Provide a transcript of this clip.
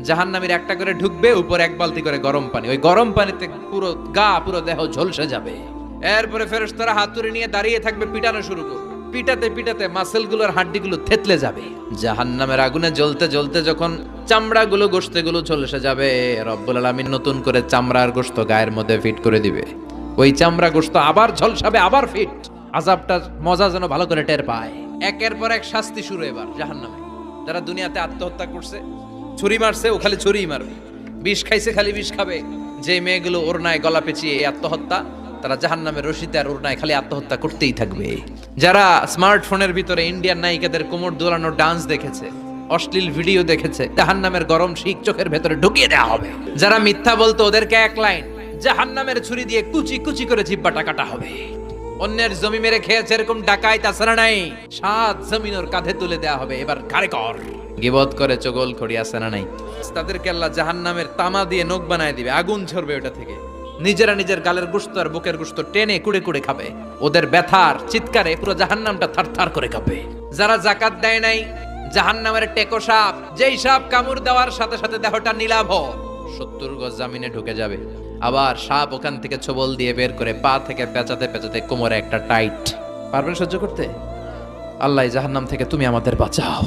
জাহান্নামীর একটা করে ঢুকবে, উপর এক বালতি করে গরম পানি, ওই গরম পানিতে পুরো গা পুরো দেহ ঝলসে যাবে। এরপরে ফেরেশতারা হাতুড়ি নিয়ে দাঁড়িয়ে থাকবে, পিটানো শুরু করবে। পিটাতে পিটাতে মাসেলগুলোর হাড্ডিগুলো থেতলে যাবে। জাহান্নামের আগুনে জ্বলতে জ্বলতে যখন চামড়াগুলো গোশতেগুলো ঝলসে যাবে, রব্বুল আলামিন নতুন করে চামড়ার গোশত গায়ের মধ্যে ফিট করে দিবে। ওই চামড়া গোশত আবার ঝলসাবে, আবার ফিট। আযাবটার মজা যেন ভালো করে টের পায়। একের পর এক শাস্তি শুরু এবার জাহান্নামে। যারা দুনিয়াতে আত্মহত্যা করছে, ছুরি মারছে, ও খালি ছুরিই মারবে। বিষ খাইছে, খালি বিষ খাবে। যে মেয়েগুলো ওড়নায় গলা পেঁচিয়ে এই আত্মহত্যা, তারা জাহান্নামের রশিতে আর ওড়নায় খালি আত্মহত্যা করতেই থাকবে। যারা স্মার্টফোনের ভিতরে ইন্ডিয়ান নায়িকাদের কোমর দোলানোর ডান্স দেখেছে, অশ্লীল ভিডিও দেখেছে, জাহান্নামের গরম শিক চোখের ভেতরে ঢুকিয়ে দেওয়া হবে। যারা মিথ্যা বলতো, ওদেরকে এক লাইন জাহান্নামের ছুরি দিয়ে কুচি কুচি করে জিহ্বাটা কাটা হবে। অন্যের জমি মেরে খেয়েছে এরকম ডাকাই তাছাড়া নাই, 7 জমিন ওর কাঁধে তুলে দেওয়া হবে। এবার ঘাড়ে কর। গিবত করে চগল খড়ি আছে না নাই, তাদেরকে আল্লাহ জাহান্নামের তামা দিয়ে নখ বানায় দিবে, আগুন ঝরবে ওটা থেকে। নিজেরা নিজের গালের গোশত আর বুকের গোশত টেনে কুড়ে কুড়ে খাবে। ওদের ব্যথার চিৎকারে পুরো জাহান্নামটা থারথার করে কাঁপবে। যারা যাকাত দেয় নাই, জাহান্নামের টেকো সাপ, যেই সাপ কামড় দেওয়ার সাথে সাথে দেহটা নীলাভ, 70 গজ জামিনে ঢুকে যাবে। আবার সাপ ওখান থেকে ছোবল দিয়ে বের করে পা থেকে পেঁচাতে পেঁচাতে কোমরে একটা টাইট। পারবেন সহ্য করতে? আল্লাহ জাহান্নাম থেকে তুমি আমাদের বাঁচাও।